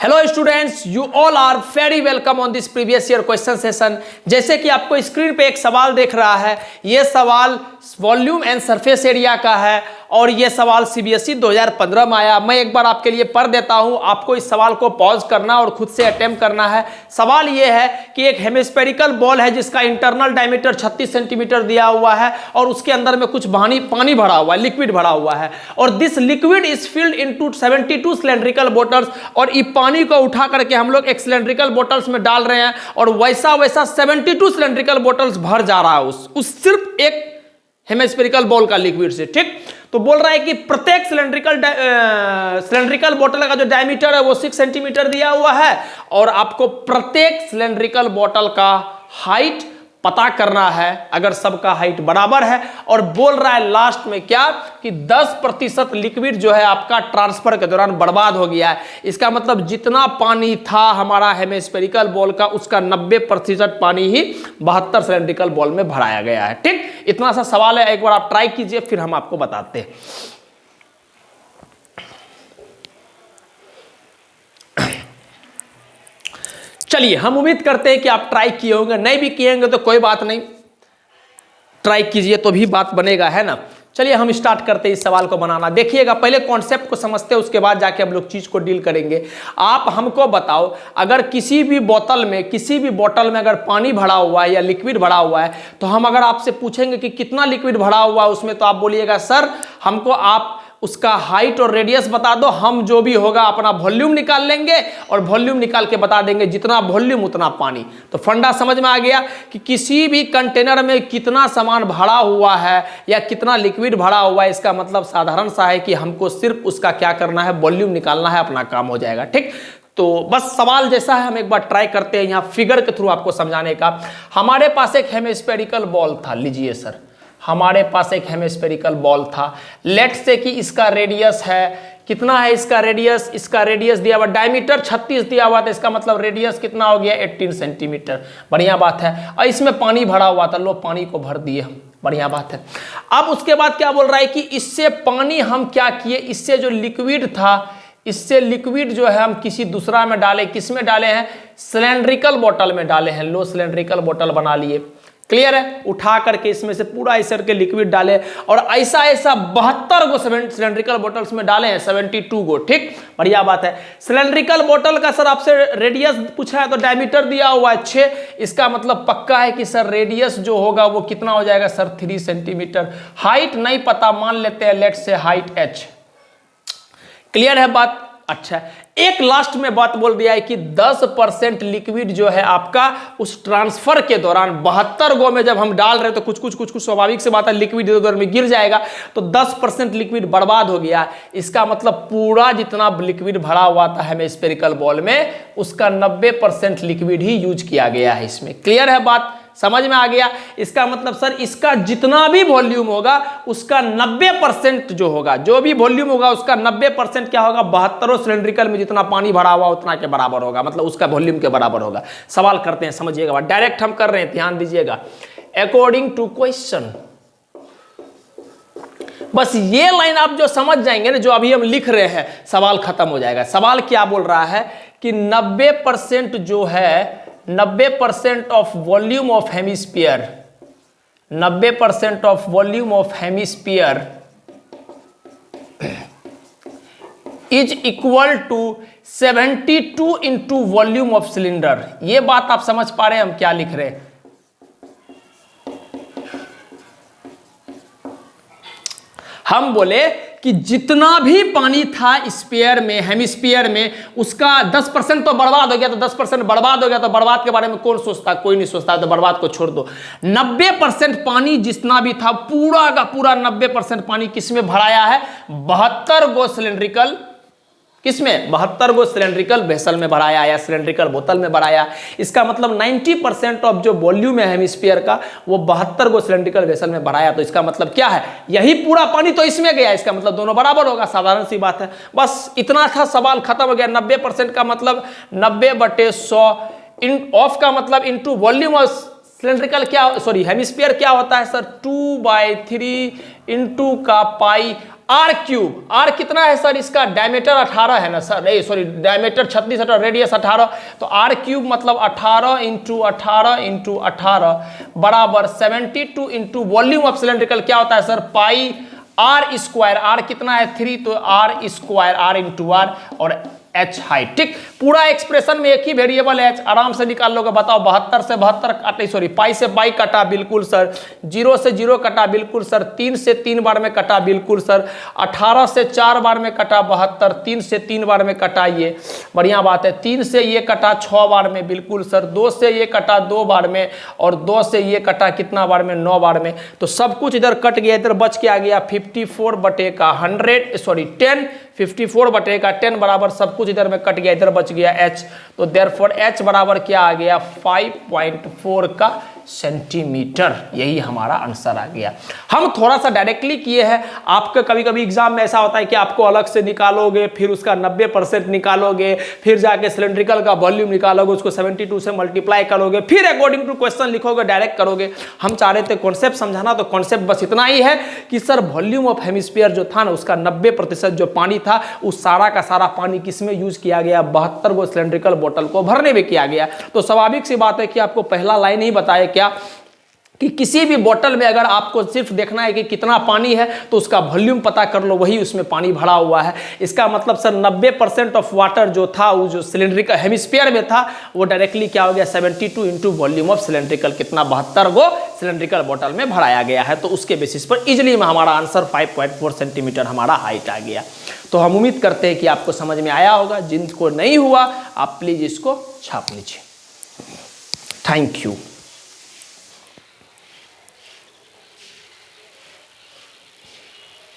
Hello students, you all are very welcome on this previous year question session. जैसे कि आपको screen पे एक सवाल देख रहा है, ये सवाल वॉल्यूम एंड सरफेस एरिया का है और ये सवाल सीबीएसई 2015 में आया। मैं एक बार आपके लिए पढ़ देता हूँ, आपको इस सवाल को पॉज करना और खुद से अटेम्प्ट करना है। सवाल ये है कि एक हेमिस्फेरिकल बॉल है जिसका इंटरनल डायमीटर 36 सेंटीमीटर दिया हुआ है और उसके अंदर में कुछ पानी भरा हुआ है, लिक्विड भरा हुआ है, और this liquid is filled into 72 cylindrical bottles. और ये पानी को उठा करके हम लोग एक सिलेंड्रिकल बोटल्स में डाल रहे हैं और वैसा 72 सिलेंड्रिकल बोटल्स भर जा रहा है उस सिर्फ एक हेमिस्फेरिकल बॉल का लिक्विड से। ठीक, तो बोल रहा है कि प्रत्येक सिलेंड्रिकल बोतल का जो डायमीटर है वो 6 सेंटीमीटर दिया हुआ है और आपको प्रत्येक सिलेंड्रिकल बोतल का हाइट पता करना है अगर सबका हाइट बराबर है। और बोल रहा है लास्ट में क्या कि 10% लिक्विड जो है आपका ट्रांसफर के दौरान बर्बाद हो गया है। इसका मतलब जितना पानी था हमारा हेमिस्फेरिकल बॉल का, उसका 90% पानी ही 72 सिलेंड्रिकल बॉल में भराया गया है। ठीक, इतना सा सवाल है, एक बार आप ट्राई कीजिए फिर हम आपको बताते हैं। चलिए, हम उम्मीद करते हैं कि आप ट्राई किए होंगे, नहीं भी किए होंगे तो कोई बात नहीं, ट्राई कीजिए तो भी बात बनेगा, है ना। चलिए हम स्टार्ट करते हैं इस सवाल को बनाना। देखिएगा, पहले कॉन्सेप्ट को समझते हैं, उसके बाद जाके हम लोग चीज को डील करेंगे। आप हमको बताओ, अगर किसी भी बोतल में अगर पानी भरा हुआ है या लिक्विड भरा हुआ है, तो हम अगर आपसे पूछेंगे कि कितना लिक्विड भरा हुआ है उसमें, तो आप बोलिएगा सर हमको आप उसका हाइट और रेडियस बता दो, हम जो भी होगा अपना वॉल्यूम निकाल लेंगे और वॉल्यूम निकाल के बता देंगे, जितना वॉल्यूम उतना पानी। तो फंडा समझ में आ गया कि किसी भी कंटेनर में कितना सामान भरा हुआ है या कितना लिक्विड भरा हुआ है, इसका मतलब साधारण सा है कि हमको सिर्फ उसका क्या करना है, वॉल्यूम निकालना है, अपना काम हो जाएगा। ठीक, तो बस सवाल जैसा है हम एक बार ट्राई करते हैं यहाँ फिगर के थ्रू आपको समझाने का। हमारे पास एक हेमिस्फेरिकल बॉल था, लीजिए सर, हमारे पास एक हेमिस्फेरिकल बॉल था। लेट से कि इसका रेडियस है, कितना है इसका रेडियस दिया हुआ, डायमीटर 36 दिया हुआ था, इसका मतलब रेडियस कितना हो गया 18 सेंटीमीटर। बढ़िया बात है। और इसमें पानी भरा हुआ था, लो पानी को भर दिए हम, बढ़िया बात है। अब उसके बाद क्या बोल रहा है कि इससे पानी हम क्या किए, इससे जो लिक्विड था, इससे लिक्विड जो है हम किसी दूसरा में डाले, किस में डाले हैं, सिलेंड्रिकल बोतल में डाले हैं। लो सिलेंड्रिकल बोतल बना लिए, क्लियर है। उठा करके इसमें से पूरा ऐसा के लिक्विड डाले और ऐसा 72 गो सिलेंड्रिकल बोतल्स में डाले हैं, 72 गो। ठीक, बढ़िया बात है। सिलेंड्रिकल बोतल का सर आपसे रेडियस पूछा है तो डायमीटर दिया हुआ है 6, इसका मतलब पक्का है कि सर रेडियस जो होगा वो कितना हो जाएगा सर 3 सेंटीमीटर। हाइट नहीं पता, मान लेते हैं लेट से हाइट h। क्लियर है बात। अच्छा, एक लास्ट में बात बोल दिया है कि 10% लिक्विड जो है आपका उस ट्रांसफर के दौरान 72 गो में जब हम डाल रहे हैं तो कुछ स्वाभाविक से बात है, लिक्विड इधर उधर में गिर जाएगा, तो 10% लिक्विड बर्बाद हो गया। इसका मतलब पूरा जितना लिक्विड भरा हुआ था हेमिस्फेरिकल बॉल में, उसका 90% लिक्विड ही यूज किया गया है इसमें। क्लियर है बात, समझ में आ गया। इसका मतलब सर इसका जितना भी वॉल्यूम होगा उसका 90% जो होगा, जो भी वॉल्यूम होगा उसका 90% क्या होगा, 72 सिलेंड्रिकल में जितना पानी भरा हुआ उतना के बराबर होगा, मतलब उसका वॉल्यूम के बराबर होगा। सवाल करते हैं, समझिएगा, डायरेक्ट हम कर रहे हैं, ध्यान दीजिएगा। अकॉर्डिंग टू क्वेश्चन, बस ये लाइन आप जो समझ जाएंगे ना, जो अभी हम लिख रहे हैं, सवाल खत्म हो जाएगा। सवाल क्या बोल रहा है कि 90% जो है, 90% of volume of hemisphere, 90% of volume of hemisphere is equal to 72 into volume of cylinder. ये बात आप समझ पा रहे हैं हम क्या लिख रहे हैं। हम बोले कि जितना भी पानी था स्फीयर में, हेमिस्फीयर में, उसका 10% तो बर्बाद हो गया, तो 10% बर्बाद हो गया, तो बर्बाद के बारे में कौन सोचता, कोई नहीं सोचता, तो बर्बाद को छोड़ दो। 90% पानी जितना भी था, पूरा का पूरा 90% पानी किसमें भराया है, 72 गो सिलेंड्रिकल, किसमें, 72 गो सिलेंड्रिकल वेसल में भराया या सिलेंड्रिकल बोतल में भराया। इसका मतलब 90% ऑफ जो वॉल्यूम है हेमिस्फीयर का वो 72 गो सिलेंड्रिकल वेसल में भराया। तो इसका मतलब क्या है, यही पूरा पानी तो इसमें गया, इसका मतलब दोनों बराबर होगा, साधारण सी बात है। बस इतना था, सवाल खत्म हो गया। 90% का मतलब 90/100 ऑफ का मतलब इंटू वॉल्यूम ऑफ सिलेंड्रिकल क्या, सॉरी हेमिस्फीयर क्या होता है सर, 2/3 इंटू का पाई आर क्यूब, आर कितना है सर इसका, डायमीटर 18 है ना सर, नहीं सॉरी डायमीटर 36 है, रेडियस 18, तो आर क्यूब मतलब 18 इंटू 18 इंटू 18 बराबर 72 इंटू वॉल्यूम ऑफ सिलेंड्रिकल क्या होता है sir, pi r square, r कितना है 3, तो r square, r into r और एच हाइट, ठीक। पूरा एक्सप्रेशन में एक ही वेरिएबल है एच, आराम से निकाल लोगे। बताओ 72 से 72 काटे, सॉरी पाई से पाई कटा बिल्कुल सर, 0 से 0 कटा बिल्कुल सर, 3 से 3 बार में कटा बिल्कुल सर, 18 से 4 बार में कटा 72, 3 से 3 बार में कटा, ये बढ़िया बात है, 3 से ये कटा 6 बार में बिल्कुल सर, 2 से ये कटा 2 बार में और 2 से ये कटा कितना बार में, 9 बार में। तो सब कुछ इधर कट गया, इधर बच के आ गया 54 बटे का 100 सॉरी 10, 54 बटे का 10 बराबर सब कुछ इधर में कट गया, इधर बच गया h, तो देयरफॉर h बराबर क्या आ गया 5.4 का सेंटीमीटर, यही हमारा आंसर आ गया। हम थोड़ा सा डायरेक्टली किए हैं, आपका कभी कभी एग्जाम में ऐसा होता है कि आपको अलग से निकालोगे, फिर उसका 90% निकालोगे, फिर जाके सिलेंड्रिकल का वॉल्यूम निकालोगे, उसको 72 से मल्टीप्लाई करोगे, फिर अकॉर्डिंग टू क्वेश्चन लिखोगे, डायरेक्ट करोगे। हम चाह रहे थे कॉन्सेप्ट समझाना, तो कॉन्सेप्ट बस इतना ही है कि सर वॉल्यूम ऑफ हेमिस्फीयर जो था ना, उसका 90% जो पानी था, उस सारा का सारा पानी किसमें यूज किया गया, 72 गो सिलेंड्रिकल बोतल को भरने में किया गया। तो स्वाभाविक सी बात है कि आपको पहला लाइन ही बताया क्या कि किसी भी बोतल में अगर आपको सिर्फ देखना है कि कितना पानी है, तो उसका वॉल्यूम पता कर लो, वही उसमें पानी भरा हुआ है। इसका मतलब सर 90% ऑफ वाटर जो था, वो जो सिलेंड्रिकल हेमिस्फीयर में था, वो डायरेक्टली क्या हो गया 72 इंटू वॉल्यूम ऑफ सिलेंड्रिकल, कितना 72 गो सिलेंड्रिकल बोतल में भराया गया है। तो उसके बेसिस पर इजिली में हमारा आंसर 5.4 सेंटीमीटर हमारा हाइट आ गया। तो हम उम्मीद करते हैं कि आपको समझ में आया होगा। जिनको नहीं हुआ आप प्लीज इसको छाप लीजिए। Thank you.